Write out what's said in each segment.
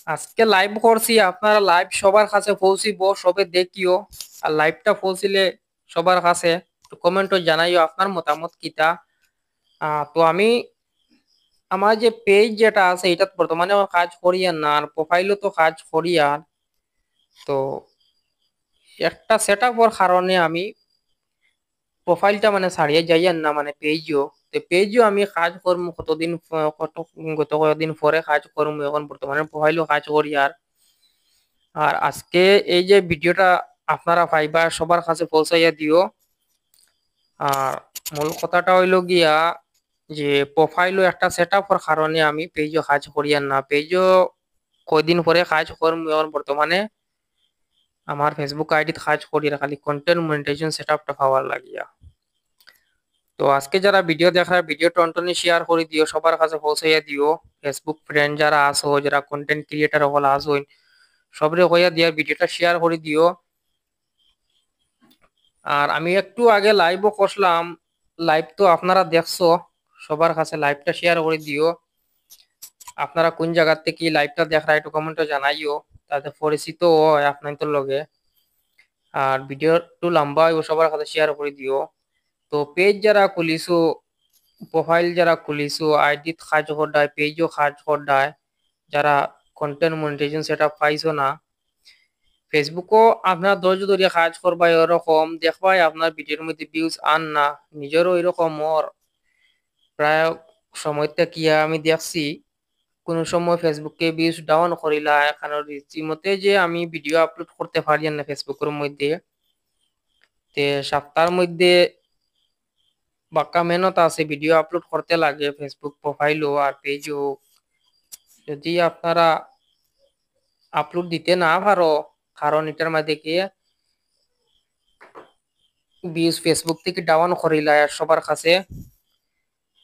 আজকে লাইভ করছি, আপনারা লাইভ সবার কাছে পৌঁছিব, সবে দেখিও। আর লাইভটা পৌঁছিলে সবার কাছে একটু কমেন্টও জানাইও আপনার মতামত কিটা। তো আমি আমার যে পেজ যেটা আছে এটা বর্তমানে আমার কাজ করি আর না, আর প্রোফাইলও তো কাজ করি আর। তো একটা সেট আপর কারণে আমি প্রোফাইলটা মানে ছাড়িয়ে যাই আর না, মানে পেজও। তো পেজও আমি কাজ করবো কতদিন গত কয়েকদিন পরে কাজ করবো, এখন বর্তমানে প্রোফাইলও কাজ করি আর। আর আজকে এই যে ভিডিওটা আপনারা পাইবা সবার কাছে পৌঁছাইয়া দিও। আর মূল কথাটা হইলো গিয়া যে প্রোফাইলও একটা সেট আপর কারণে আমি পেজও কাজ করি আর না, পেজও কয়দিন পরে কাজ করবো, এখন বর্তমানে আমার ফেসবুক আইডিতে কাজ করি আর খালি কন্টেন্ট মনিটাইজেশন সেট আপটা পাওয়ার লাগিয়া। তো আজকে যারা ভিডিও দেখার ভিডিও টনটনি শেয়ার করে দিও, সবার কাছে পৌঁছাইয়া দিও। ফেসবুক ফ্রেন্ড যারা আসো, যারা কন্টেন্ট ক্রিয়েটার হল আসো, সবরে কইয়া দিয়া ভিডিওটা শেয়ার করে দিও। আর আমি একটু আগে লাইভও করলাম, লাইভ তো আপনারা দেখছো, সবার কাছে লাইভটা শেয়ার করে দিও। আপনারা কোন জায়গা থেকে লাইভটা দেখা একটু কমেন্টে জানাইও, তাতে পরিচিত হয় আপনাদের লগে। আর ভিডিও একটু লম্বা হইব, সবার কাছে শেয়ার করে দিও। তো পেজ যারা খুলিছো, প্রোফাইল যারা খুলিছো, আইডি কাজ করডায়, পেজও কাজ করডায়, যারা কন্টেন্ট মনিটাইজেশন সেটা পাইছো না, ফেসবুকও আপনার ধৈর্য ধরে কাজ করবাই, ওরকম দেখবাই আপনার ভিডিওর মধ্যে ভিউজ আন না। নিজেরও এরকম ওর প্রায় সময়টা কি আমি দেখছি, কোন সময় ফেসবুকে ভিউজ ডাউন করিলা, কারণ রীতিমতে যে আমি ভিডিও আপলোড করতে পারি না ফেসবুকের মধ্যে। তে সপ্তাহের মধ্যে বাক্কা মেহনত আছে, ভিডিও আপলোড করতে লাগে ফেসবুক প্রোফাইলও আর পেজও। যদি আপনারা আপলোড দিতে না পারো, কারণ এটার মধ্যে কি ভিউজ ফেসবুক থেকে ডাউন করিলা, আর সবার কাছে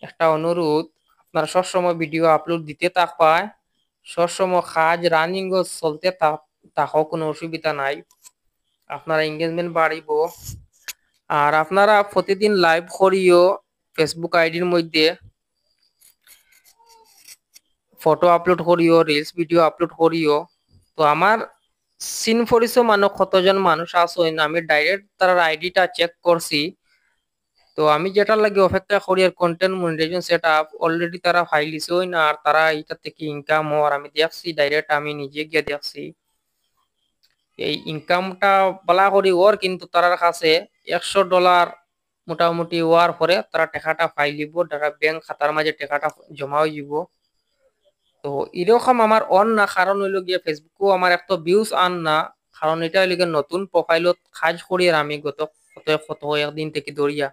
একটা অনুরোধ, আপনারা সবসময় ভিডিও আপলোড দিতে থাকবায়, সবসময় কাজ রানিং ও চলতে থাকো, কোনো অসুবিধা নাই, আপনারা এঙ্গেজমেন্ট বাড়িব। আর আপনারা প্রতিদিন লাইভ করিও, ফেসবুক আইডির মধ্যে ফটো আপলোড করিও, রিলস ভিডিও আপলোড করিও। তো আমার সিন পরিচয় মানুষ কতজন মানুষ আসেন, আমি ডাইরেক্ট তার আইডিটা চেক করছি। তো আমি যেটা লাগে অপেক্ষা করি আর content monetisation set up already তারা ফাইলিছই না, আর তারা এটা থেকে ইনকাম হওয়ার আমি দেখছি, ডাইরেক্ট আমি নিজে গিয়ে দেখছি এই ইনকামটা বলা করি ওর, কিন্তু তার কাছে $100 মোটামুটি হওয়ার পরে তারা টাকাটা ফাইলিব, তারা ব্যাংক খাতার মাঝে টাকাটা জমা হয়ে যাব। তো এরকম আমার অন না, কারণ হইলো গিয়ে ফেসবুকও আমার এত ভিউজ আন না, কারণ এটা হইলো গিয়ে নতুন প্রোফাইলত কাজ করি আর আমি গত কত কত একদিন থেকে দৌড়িয়া,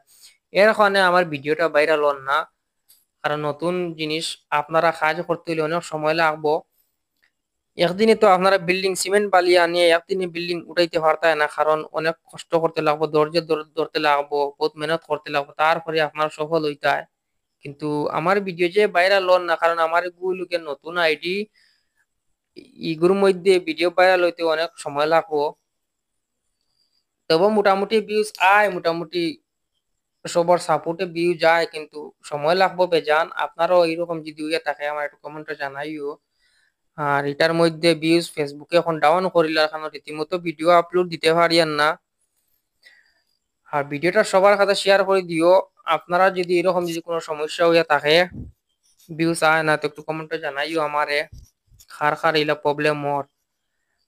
এর কারণে আমার ভিডিওটা ভাইরাল হন না। কারণ নতুন জিনিস আপনারা কাজ করতে হলে অনেক সময় লাগবো, একদিনে তো আপনারা বিল্ডিং সিমেন্ট বালি আনিয়ে একদিনে বিল্ডিং উঠাইতে পারতায় না, কারণ অনেক কষ্ট করতে লাগবো, ধৈর্য ধরতে লাগবো, বহুত মেহনত করতে লাগবো, তারপরে আপনার সফল হইতে হয়। কিন্তু আমার ভিডিও যে ভাইরাল হন না, কারণ আমার এগুলোকে নতুন আইডি, ইগুর মধ্যে ভিডিও ভাইরাল হইতে অনেক সময় লাগবো। তবে মোটামুটি ভিউজ আয়, মোটামুটি সবার সাপোর্টে ভিউ যায়, কিন্তু সময় লাগবো বেজান। আপনারও এরকম যদি হইয়া থাকে আমার একটু কমেন্টে জানাইও। আর এটার মধ্যে ভিউজ ফেসবুকে এখন ডাউন করিল, এখন রীতিমতো ভিডিও আপলোড দিতে পারি আর না। আর ভিডিওটা সবার কাছে শেয়ার করে দিও। আপনারা যদি এরকম যদি কোনো সমস্যা হইয়া থাকে, ভিউজ আয় না, তো একটু কমেন্টে জানাইও আমারে, কার কার এইলা প্রবলেম ওর।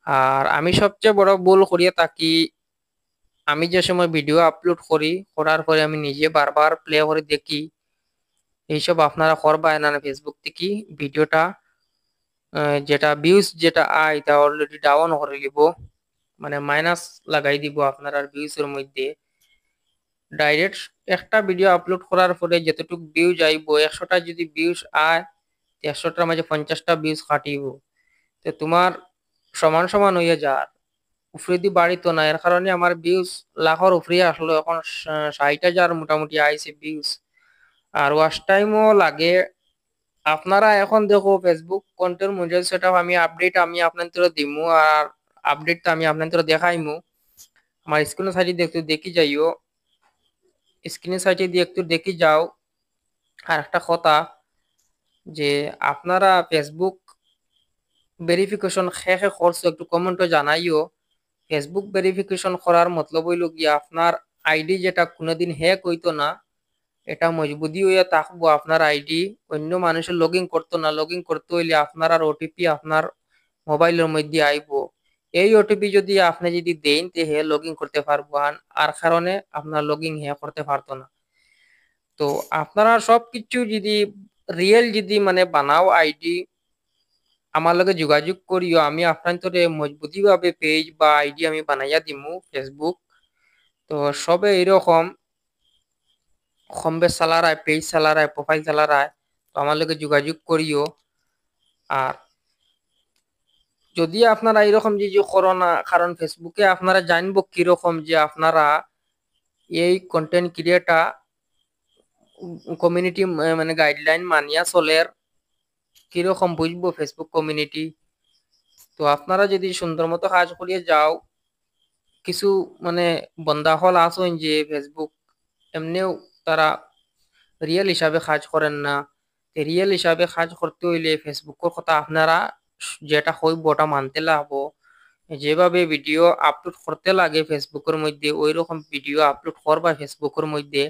আর আমি সবচেয়ে বড় ভুল করিয়া থাকি, আমি যে সময় ভিডিও আপলোড করি, করার পরে আমি নিজে বারবার প্লে করে দেখি, এইসব আপনারা করবা না ফেসবুক থেকে ভিডিওটা যেটা ভিউজ যেটা আয় তা অলরেডি ডাউন করে দিব, মানে মাইনাস লাগাই দিব আপনার আর ভিউজ এর মধ্যে। ডাইরেক্ট একটা ভিডিও আপলোড করার পরে যতটুকু ভিউজ আইব, 100টা যদি ভিউজ আয়, 100টার মাঝে 50টা ভিউজ কাটিব, তো তোমার সমান সমান হইয়া যার উপরে দি বাড়ি তো না, এর কারণে আমার ভিউজ লাখের উপরে আসলো, এখন 60,000 মোটামুটি আইছে ভিউজ। আর ওয়াচ টাইমও লাগে। আপনারা এখন দেখো ফেসবুক কন্টেন্ট মনিটাইজেশন সেটআপ আমি আপডেট আমি আপনাদের দিমু, আর আপডেটটা আমি আপনাদের দেখাইমু। আমার স্ক্রিনের সাইডে দেখতে দেখি যাইও, স্ক্রিনের সাইডে দিয়ে একটু দেখি যাও। আর একটা কথা, যে আপনারা ফেসবুক ভেরিফিকেশন খে করছো একটু কমেন্টও জানাইও। ফেসবুক ভেরিফিকেশন করার মতলব হইল গিয়া আপনার আইডি যেটা কোনোদিন হ্যাক হইতো না, এটা মজবুতি হইয়া থাকবো। আপনার আইডি অন্য মানুষের লগ ইন করতো না, লগ ইন করতে হইলে আপনার আর ওটিপি আপনার মোবাইলের মধ্যে আইব। এই ওটিপি যদি আপনি যদি দেন তে হে লগ ইন করতে পারবো, আর কারণে আপনার লগ ইন হে করতে পারতো না। তো আপনারা সবকিছু যদি রিয়েল যদি মানে বানাও আইডি, আমার লগে যোগাযোগ করিও, আমি আপনার তোরে মজবুতি ভাবে পেজ বা আইডি আমি বানাইয়া দিমু ফেসবুক। তো সবে এরকম কম বেশ চালারায়, পেজ চালারায়, প্রোফাইল চালারায়, তো আমার লগে যোগাযোগ করিও। আর যদি আপনারা এরকম যে যে করোনা, কারণ ফেসবুকে আপনারা জানবো কিরকম যে আপনারা এই কন্টেন্ট ক্রিয়েটা কমিউনিটি মানে গাইডলাইন মানিয়া চলের, কিরকম বুঝবো ফেসবুক কমিউনিটি। তো আপনারা যদি সুন্দর মতো কাজ করিয়ে যাও, কিছু মানে বন্ধা হল আসেন যে ফেসবুক এমনিও তারা রিয়েল হিসাবে কাজ করেন না। রিয়েল হিসাবে কাজ করতে হইলে ফেসবুকের কথা আপনারা যেটা হইব ওটা মানতে লাগবো। যেভাবে ভিডিও আপলোড করতে লাগে ফেসবুকের মধ্যে ওই রকম ভিডিও আপলোড করবা ফেসবুকের মধ্যে।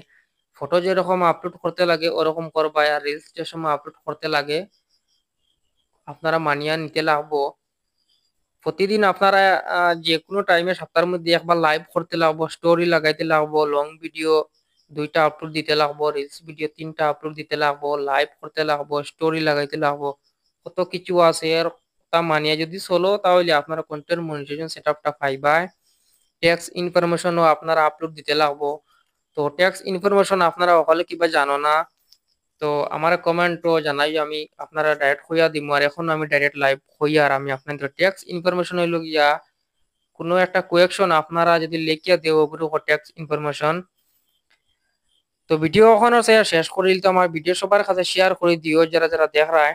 ফটো যেরকম আপলোড করতে লাগে ওরকম করবা, আর রিলস যে সময় আপলোড করতে লাগে আপনারা মানিয়া নিতে লাগবো। প্রতিদিন আপনারা যে কোনো টাইমে সপ্তাহের মধ্যে একবার লাইভ করতে লাগবো, স্টোরি লাগাইতে লাগবো, লং ভিডিও 2টা আপলোড দিতে লাগবো, রিলস ভিডিও 3টা আপলোড দিতে লাগবো, লাইভ করতে লাগবো, স্টোরি লাগাইতে লাগবো। কত কিছু আছে, এর তা মানিয়া যদি চলো তাহলে আপনারা কন্টেন্ট মনিটাইজেশন সেটআপটা পাইবা। ট্যাক্স ইনফরমেশনও আপনারা আপলোড দিতে লাগবো। তো ট্যাক্স ইনফরমেশন আপনারা হলে কিবা জানো না, তো আমার কমেন্টও জানাই, আমি আপনারা ডাইরেক্ট হইয়া দিম। আর এখন আমি ডাইরেক্ট লাইভ হইয়া আর আমি আপনাদের ট্যাক্স ইনফরমেশন হইল গিয়া কোনো একটা কোয়েকশন আপনারা যদি লিখিয়া দেও ওগুলো ট্যাক্স ইনফরমেশন। তো ভিডিও ওখানে শেষ করিল, তো আমার ভিডিও সবার কাছে শেয়ার করে দিও যারা যারা দেখ রায়।